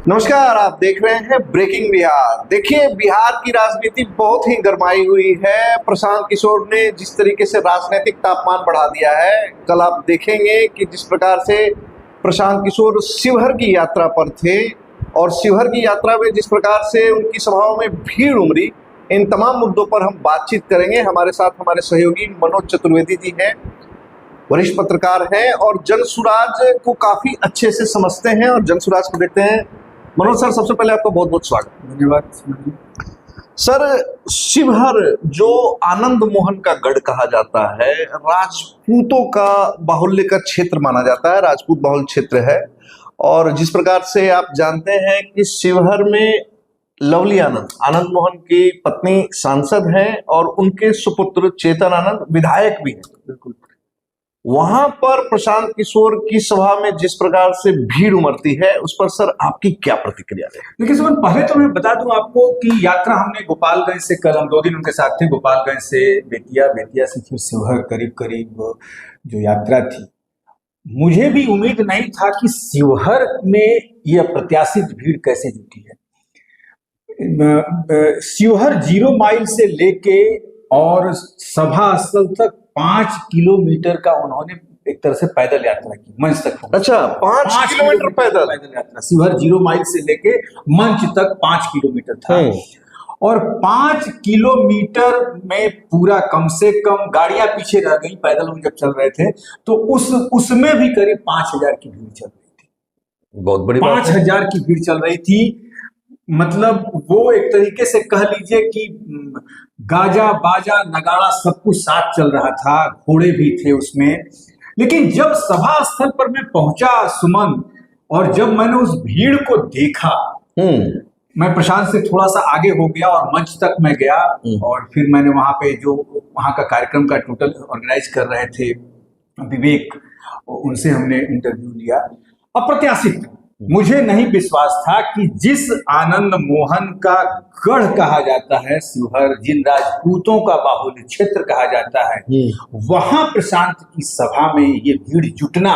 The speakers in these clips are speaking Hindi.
नमस्कार, आप देख रहे हैं ब्रेकिंग बिहार। देखिए, बिहार की राजनीति बहुत ही गरमाई हुई है। प्रशांत किशोर ने जिस तरीके से राजनीतिक तापमान बढ़ा दिया है, कल आप देखेंगे कि जिस प्रकार से प्रशांत किशोर शिवहर की यात्रा पर थे और शिवहर की यात्रा में जिस प्रकार से उनकी सभाओं में भीड़ उमड़ी, इन तमाम मुद्दों पर हम बातचीत करेंगे। हमारे साथ हमारे सहयोगी मनोज चतुर्वेदी जी हैं, वरिष्ठ पत्रकार हैं और जनसुराज को काफी अच्छे से समझते हैं और जनसुराज को देखते हैं। मनोज सर, सबसे पहले आपका बहुत बहुत स्वागत। धन्यवाद सर, शिवहर जो आनंद मोहन का गढ़ कहा जाता है, राजपूतों का बाहुल्य का क्षेत्र माना जाता है, राजपूत बाहुल्य क्षेत्र है। और जिस प्रकार से आप जानते हैं कि शिवहर में लवली आनंद मोहन की पत्नी सांसद हैं और उनके सुपुत्र चेतन आनंद विधायक भी हैं। बिल्कुल। वहां पर प्रशांत किशोर की सभा में जिस प्रकार से भीड़ उमड़ती है, उस पर सर आपकी क्या प्रतिक्रिया है? देखिए सुमन, पहले तो मैं बता दूं आपको कि यात्रा हमने गोपालगंज से, कल हम 2 दिन उनके साथ थे, गोपालगंज से बेतिया से फिर शिवहर, करीब जो यात्रा थी। मुझे भी उम्मीद नहीं था कि शिवहर में यह अप्रत्याशित भीड़ कैसे जुटी है। शिवहर 0 माइल से लेके और सभा स्थल तक 5 किलोमीटर का उन्होंने एक तरह से पैदल यात्रा की, मंच तक। अच्छा, 5 किलोमीटर पैदल यात्रा। शिवहर 0 माइल से लेके मंच तक 5 किलोमीटर था। और 5 किलोमीटर में पूरा कम से कम गाड़ियां पीछे रह गई, पैदल हम जब चल रहे थे तो उसमें भी करीब 5000 की भीड़ चल रही थी। बहुत बड़ी बात है। 5000 की भीड़ चल रही थी। मतलब वो एक तरीके से कह लीजिए कि गाजा बाजा नगाड़ा सब कुछ साथ चल रहा था, घोड़े भी थे उसमें। लेकिन जब सभा स्थल पर मैं पहुंचा सुमन, और जब मैंने उस भीड़ को देखा, मैं प्रशांत से थोड़ा सा आगे हो गया और मंच तक मैं गया। और फिर मैंने वहां पे जो वहां का कार्यक्रम का टोटल ऑर्गेनाइज कर रहे थे विवेक, उनसे हमने इंटरव्यू लिया। अप्रत्याशित, मुझे नहीं विश्वास था कि जिस आनंद मोहन का गढ़ कहा जाता है शिवहर, जिन राजपूतों का बाहुल्य क्षेत्र कहा जाता है, वहां प्रशांत की सभा में ये भीड़ जुटना।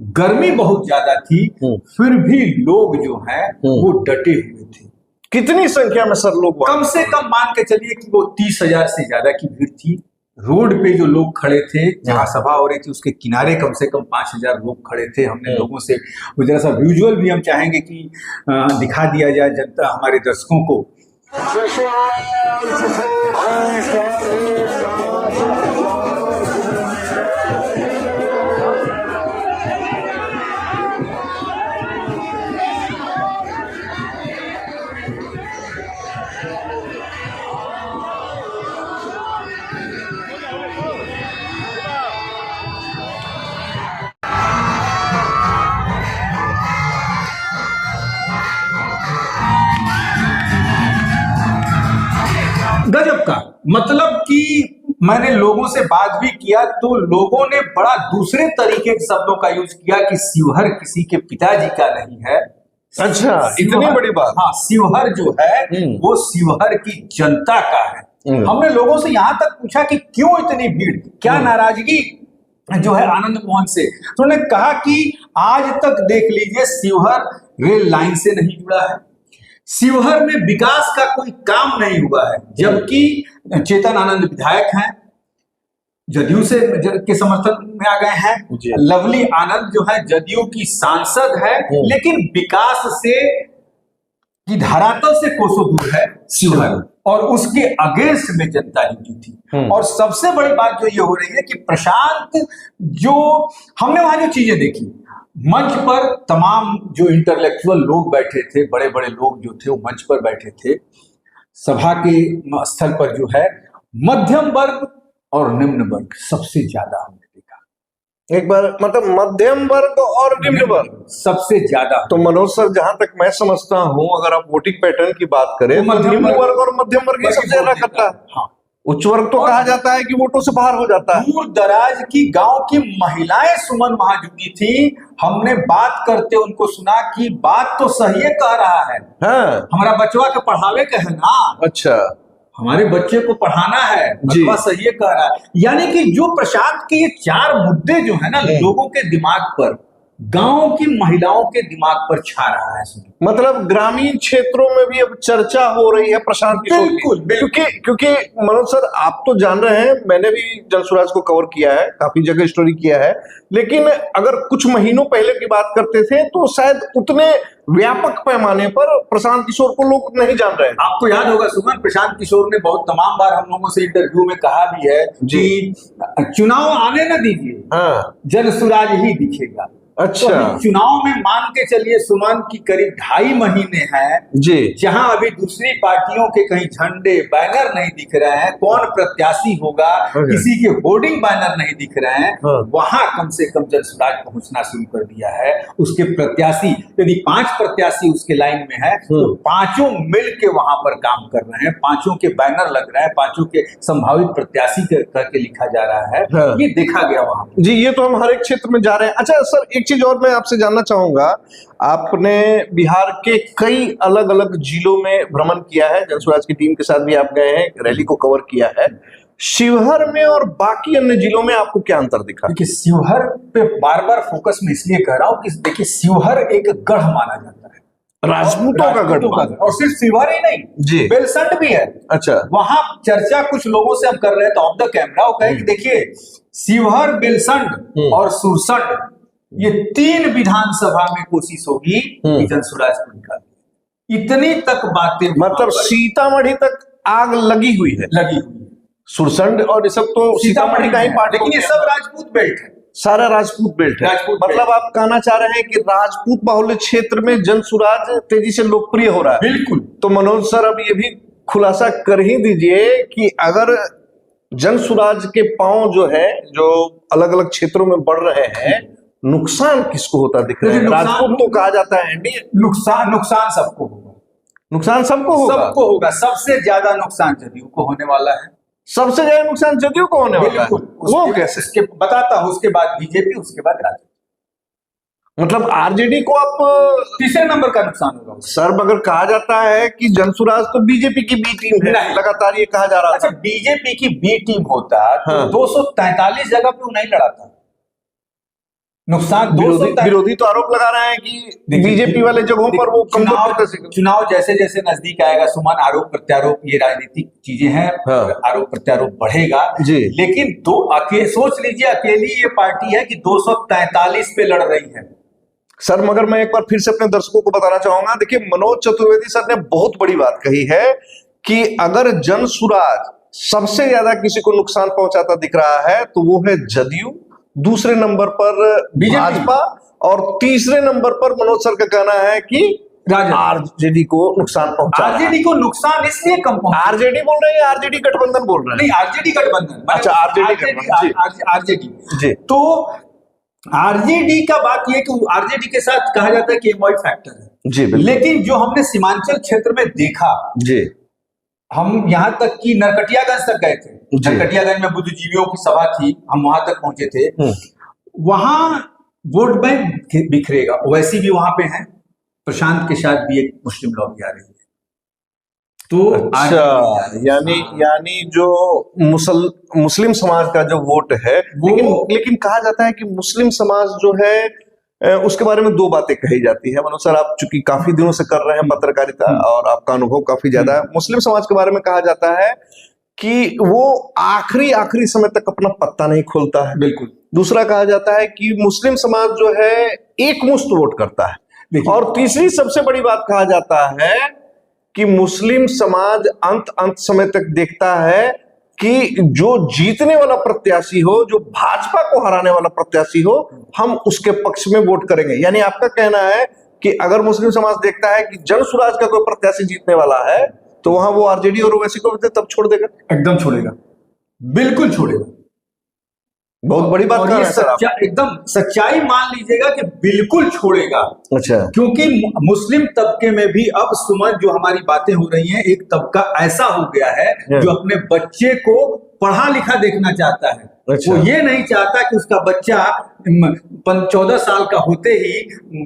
गर्मी बहुत ज्यादा थी, फिर भी लोग जो हैं वो डटे हुए थे। कितनी संख्या में सर लोग? कम से कम मान के चलिए कि वो 30,000 से ज्यादा की भीड़ थी। रोड पे जो लोग खड़े थे, जहां सभा हो रही थी, उसके किनारे कम से कम 5000 लोग खड़े थे। हमने लोगों से जरा सा विजुअल भी हम चाहेंगे कि दिखा दिया जाए जनता, हमारे दर्शकों को। गजब का, मतलब कि मैंने लोगों से बात भी किया तो लोगों ने बड़ा दूसरे तरीके के शब्दों का यूज किया कि शिवहर किसी के पिताजी का नहीं है। अच्छा, इतनी बड़ी बात? हाँ, शिवहर जो है वो शिवहर की जनता का है। हमने लोगों से यहां तक पूछा कि क्यों इतनी भीड़, क्या नाराजगी जो है आनंद मोहन से। तो उन्होंने कहा कि आज तक देख लीजिए, शिवहर रेल लाइन से नहीं जुड़ा है, शिवहर में विकास का कोई काम नहीं हुआ है। जबकि चेतन आनंद विधायक हैं, जदयू से के समर्थन में आ गए हैं। लवली आनंद जो है जदयू की सांसद है, लेकिन विकास से की धरातल से कोसों दूर है शिवहर, और उसके अगेंस्ट में जनता जुटी थी। और सबसे बड़ी बात जो ये हो रही है कि प्रशांत, जो हमने वहां जो चीजें देखी, मंच पर तमाम जो इंटेलेक्चुअल लोग बैठे थे, बड़े बड़े लोग जो थे वो मंच पर बैठे थे। सभा के स्थल पर जो है मध्यम वर्ग और निम्न वर्ग सबसे ज्यादा हमने देखा। एक बार मतलब मध्यम वर्ग और निम्न वर्ग सबसे ज्यादा। तो मनोज सर, जहां तक मैं समझता हूं, अगर आप वोटिंग पैटर्न की बात करें तो निम्न वर्ग और मध्यम वर्ग सबसे ज्यादा करता है। हाँ, उच्च वर्ग तो कहा जाता है कि वोटों से बाहर हो जाता है। दूर दराज की गांव की महिलाएं सुमन वहां जुटी थी। हमने बात करते उनको सुना कि बात तो सही कह रहा है, हमारा बचवा के पढ़ावे के है ना। अच्छा, हमारे बच्चे को पढ़ाना है, बचवा सही कह रहा है। यानी कि जो प्रशांत के ये 4 मुद्दे जो है ना लोगों के दिमाग पर, गांव की महिलाओं के दिमाग पर छा रहा है। मतलब ग्रामीण क्षेत्रों में भी अब चर्चा हो रही है प्रशांत किशोर की। क्योंकि मनोज सर, आप तो जान रहे हैं, मैंने भी जन स्वराज को कवर किया है, काफी जगह स्टोरी किया है, लेकिन अगर कुछ महीनों पहले की बात करते थे तो शायद उतने व्यापक पैमाने पर प्रशांत किशोर को लोग नहीं जान रहे हैं। आपको याद होगा सुमन, प्रशांत किशोर ने बहुत तमाम बार हम लोगों से इंटरव्यू में कहा भी है कि चुनाव आने न दीजिए, हाँ, जन स्वराज ही दिखेगा। अच्छा, तो चुनाव में मान के चलिए सुमन की करीब 2.5 महीने हैं जी, जहां अभी दूसरी पार्टियों के कहीं झंडे बैनर नहीं दिख रहे हैं, कौन प्रत्याशी होगा, किसी के होर्डिंग बैनर नहीं दिख रहे हैं, वहां कम से कम जन स्वराज पहुंचना शुरू कर दिया है। उसके प्रत्याशी, यदि 5 प्रत्याशी उसके लाइन में है तो 5 मिल के वहां पर काम कर रहे हैं, 5 के बैनर लग रहे हैं, 5 के संभावित प्रत्याशी करके लिखा जा रहा है। ये देखा गया वहां जी। ये तो हम हर एक क्षेत्र में जा रहे हैं। अच्छा सर, एक चीज और मैं आपसे जानना चाहूंगा, आपने बिहार के कई अलग अलग जिलों में भ्रमण किया है, जन स्वराज की टीम के साथ भी आप गए हैं, रैली को कवर किया है। शिवहर में और बाकी अन्य जिलों में आपको क्या अंतर दिखा? देखिए, शिवहर पे बार बार फोकस में इसलिए कर रहा हूं कि देखिए शिवहर एक गढ़ माना जाता है, राजपूतों का गढ़, और सिर्फ शिवहर ही नहीं जी, बेलसंड भी है। अच्छा, वहां चर्चा कुछ लोगों से हम कर रहे थे ऑफ द कैमरा, वो कहे कि देखिए शिवहर, बेलसंड और सुरसंड, ये 3 विधानसभा में कोशिश होगी कि जन स्वराज को निकाले। इतनी तक बातें, मतलब सीतामढ़ी तक आग लगी हुई है, सुरसंड और ये सब तो सीतामढ़ी का ही पार्ट, लेकिन ये सब राजपूत बेल्ट है, सारा राजपूत बेल्ट है। मतलब आप कहना चाह रहे हैं कि राजपूत बाहुल्य क्षेत्र में जन स्वराज तेजी से लोकप्रिय हो रहा है। बिल्कुल। तो मनोज सर, अब ये भी खुलासा कर ही दीजिए कि अगर जन स्वराज के पांव जो है, जो अलग अलग क्षेत्रों में बढ़ रहे हैं, नुकसान किसको होता दिख रहा है? राजपूत तो कहा जाता है एनडीए, नुकसान सबको होगा, नुकसान सबको होगा। सबसे ज्यादा नुकसान जदयू को होने वाला है, सबसे ज्यादा नुकसान जदयू को होने वाला है। वो कैसे? बताता हूं। उसके बाद बीजेपी, उसके बाद राजद। मतलब आरजेडी को आप 3रे नंबर का नुकसान होगा सर। मगर कहा जाता है कि जन स्वराज तो बीजेपी की बी टीम है, लगातार ये कहा जा रहा था। अच्छा, बीजेपी की बी टीम होता तो 243 जगह पे वो नहीं लड़ाता। नुकसान विरोधी तो आरोप लगा रहे हैं कि बीजेपी वाले जगहों पर वो चुनाव जैसे जैसे नजदीक आएगा सुमन, आरोप प्रत्यारोप, ये राजनीतिक चीजें हैं, आरोप प्रत्यारोप बढ़ेगा जी। लेकिन सोच लीजिए अकेली ये पार्टी है कि 243 पे लड़ रही है सर। मगर मैं एक बार फिर से अपने दर्शकों को बताना चाहूंगा, देखिए मनोज चतुर्वेदी सर ने बहुत बड़ी बात कही है कि अगर जन स्वराज सबसे ज्यादा किसी को नुकसान पहुंचाता दिख रहा है तो वो है जदयू, दूसरे नंबर पर भाजपा और तीसरे नंबर पर मनोज सर का कहना है कि आरजेडी को नुकसान पहुंचा। आरजेडी को नुकसान इसलिए कम पहुंचा, आरजेडी बोल रहे हैं, आरजेडी गठबंधन बोल रहे हैं। नहीं, आरजेडी गठबंधन, अच्छा आरजेडी जी। तो आरजेडी का बात यह कि आरजेडी के साथ कहा जाता है कि एमवाई फैक्टर है जी। लेकिन जो हमने सीमांचल क्षेत्र में देखा जी, हम यहां तक कि नरकटियागंज तक गए थे, नरकटियागंज में बुद्धिजीवियों की सभा थी, हम वहां तक पहुंचे थे। वहां वोट बैंक बिखरेगा, वैसी भी वहां पे है, प्रशांत के साथ भी एक मुस्लिम लॉबी आ रही है। तो अच्छा, यानी जो मुस्लिम समाज का जो वोट है, लेकिन कहा जाता है कि मुस्लिम समाज जो है उसके बारे में 2 बातें कही जाती है। मनोज सर, आप चूंकि काफी दिनों से कर रहे हैं पत्रकारिता और आपका अनुभव काफी ज्यादा है, मुस्लिम समाज के बारे में कहा जाता है कि वो आखिरी समय तक अपना पत्ता नहीं खोलता है। बिल्कुल। दूसरा कहा जाता है कि मुस्लिम समाज जो है एकमुश्त वोट करता है, और तीसरी सबसे बड़ी बात कहा जाता है कि मुस्लिम समाज अंत समय तक देखता है कि जो जीतने वाला प्रत्याशी हो, जो भाजपा को हराने वाला प्रत्याशी हो, हम उसके पक्ष में वोट करेंगे। यानी आपका कहना है कि अगर मुस्लिम समाज देखता है कि जन स्वराज का कोई प्रत्याशी जीतने वाला है तो वहां वो आरजेडी और ओवैसी को तब छोड़ देगा? एकदम छोड़ेगा, बिल्कुल छोड़ेगा। बहुत बड़ी बात कर रहे हैं सर, एकदम सच्चाई मान लीजिएगा कि बिल्कुल छोड़ेगा। अच्छा, क्योंकि मुस्लिम तबके में भी अब सुमन जो हमारी बातें हो रही हैं, एक तबका ऐसा हो गया है जो अपने बच्चे को पढ़ा लिखा देखना चाहता है। अच्छा। वो ये नहीं चाहता कि उसका बच्चा 14 साल का होते ही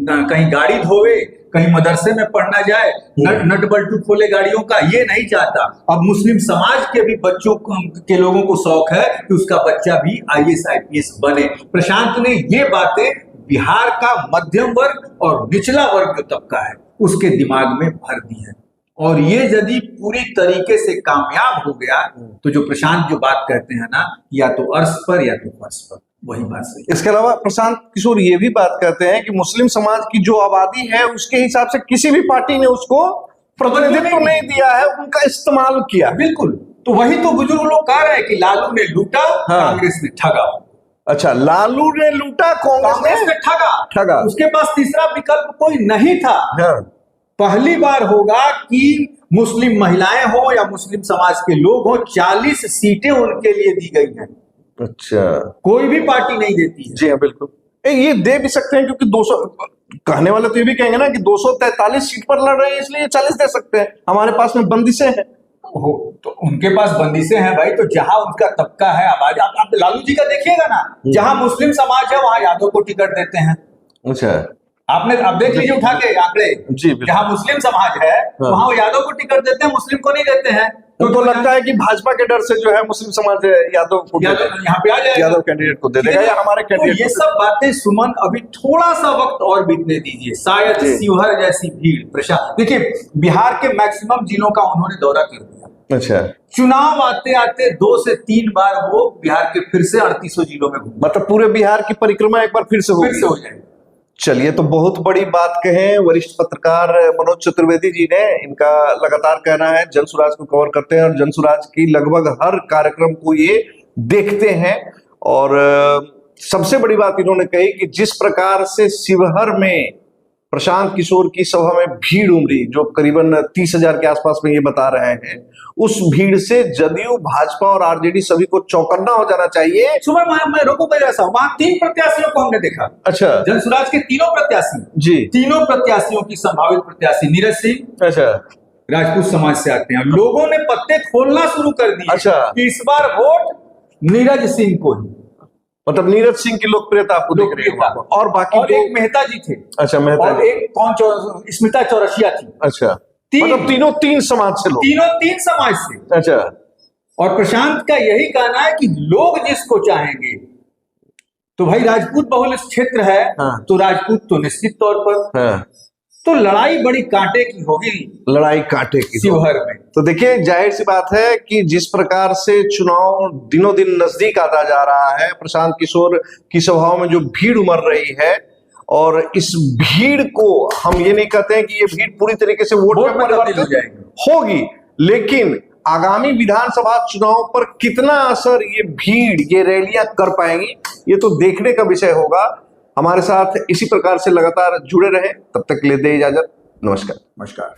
कहीं गाड़ी धोवे, कहीं मदरसे में पढ़ना जाए, नट बल्टू खोले गाड़ियों का, ये नहीं चाहता। अब मुस्लिम समाज के भी बच्चों के लोगों को शौक है कि उसका बच्चा भी IAS IPS बने। प्रशांत ने ये बातें बिहार का मध्यम वर्ग और निचला वर्ग जो तबका है उसके दिमाग में भर दी है। और ये यदि पूरी तरीके से कामयाब हो गया तो जो प्रशांत जो बात कहते हैं ना, या तो अर्श पर या तो फर्श पर, वही बात सही। इसके अलावा प्रशांत किशोर ये भी बात कहते हैं कि मुस्लिम समाज की जो आबादी है उसके हिसाब से किसी भी पार्टी ने उसको प्रतिनिधित्व नहीं दिया है, उनका इस्तेमाल किया। बिल्कुल, तो वही तो बुजुर्ग लोग कह रहे हैं कि लालू ने लूटा, कांग्रेस ने ठगा। अच्छा, लालू ने लूटा, कांग्रेस ने ठगा। उसके पास तीसरा विकल्प कोई नहीं था। पहली बार होगा कि मुस्लिम महिलाएं हो या मुस्लिम समाज के लोग हो, 40 सीटें उनके लिए दी गई हैं। अच्छा, कोई भी पार्टी नहीं देती है। जी हाँ, बिल्कुल। ये दे भी सकते हैं क्योंकि 200, कहने वाले तो ये भी कहेंगे ना कि 243 सीट पर लड़ रहे हैं इसलिए 40 दे सकते हैं, हमारे पास में बंदिशें हैं। तो उनके पास बंदिशें हैं भाई, तो जहां उनका तबका है आबादी, आप लालू जी का देखिएगा ना, जहां मुस्लिम समाज है वहां यादव को टिकट देते हैं। अच्छा, आपने अब देख लीजिए उठा के आंकड़े, जहां मुस्लिम समाज है वहां वो यादव को टिकट देते हैं, मुस्लिम को नहीं देते हैं। तो लगता है कि भाजपा के डर से जो है मुस्लिम समाज यादव को यहाँ पे आ जाएगा, यादव कैंडिडेट को दे देगा या हमारे कैंडिडेट। तो ये सब बातें सुमन अभी थोड़ा सा वक्त और बीतने दीजिए, शायद शिवहर जैसी भीड़। प्रशांत देखिए, बिहार के मैक्सिमम जिलों का उन्होंने दौरा कर दिया। अच्छा, चुनाव आते आते 2 से 3 बार वो बिहार के फिर से 3800 जिलों में घूमे, मतलब पूरे बिहार की परिक्रमा एक बार फिर से हो जाएगी। चलिए, तो बहुत बड़ी बात कहें वरिष्ठ पत्रकार मनोज चतुर्वेदी जी ने। इनका लगातार कहना है जनसुराज को कवर करते हैं और जनसुराज की लगभग हर कार्यक्रम को ये देखते हैं। और सबसे बड़ी बात इन्होंने कही कि जिस प्रकार से शिवहर में प्रशांत किशोर की सभा में भीड़ उमड़ी, जो करीबन 30,000 के आसपास में ये बता रहे हैं, उस भीड़ से जदयू, भाजपा और आरजेडी सभी को चौकन्ना हो जाना चाहिए। सुबह मैं रोको ऐसा, वहां 3 प्रत्याशियों को हमने देखा। अच्छा, जनसुराज के तीनों प्रत्याशी जी, तीनों प्रत्याशियों की संभावित प्रत्याशी नीरज सिंह, अच्छा, राजपूत समाज से आते हैं। लोगों ने पत्ते खोलना शुरू कर दिए। अच्छा, कि इस बार वोट नीरज सिंह को ही, मतलब नीरज सिंह की लोकप्रियता आपको दिख रही है। और बाकी और एक मेहता जी थे। अच्छा, मेहता, और एक कौन, स्मिता चौरसिया थी। अच्छा, मतलब तीनों 3 समाज से लोग, तीनों 3 समाज से। अच्छा, और प्रशांत का यही कहना है कि लोग जिसको चाहेंगे, तो भाई राजपूत बहुल क्षेत्र है। तो राजपूत तो निश्चित तौर पर, तो लड़ाई बड़ी कांटे की होगी, लड़ाई कांटे की शिवहर में। तो देखिए, जाहिर सी बात है कि जिस प्रकार से चुनाव दिनों दिन नजदीक आता जा रहा है, प्रशांत किशोर की सभाओं में जो भीड़ उमड़ रही है, और इस भीड़ को हम ये नहीं कहते हैं कि ये भीड़ पूरी तरीके से वोट में परिवर्तित होगी, लेकिन आगामी विधानसभा चुनाव पर कितना असर ये भीड़, ये रैलियां कर पाएंगी, ये तो देखने का विषय होगा। हमारे साथ इसी प्रकार से लगातार जुड़े रहें। तब तक के लिए दे इजाजत। नमस्कार।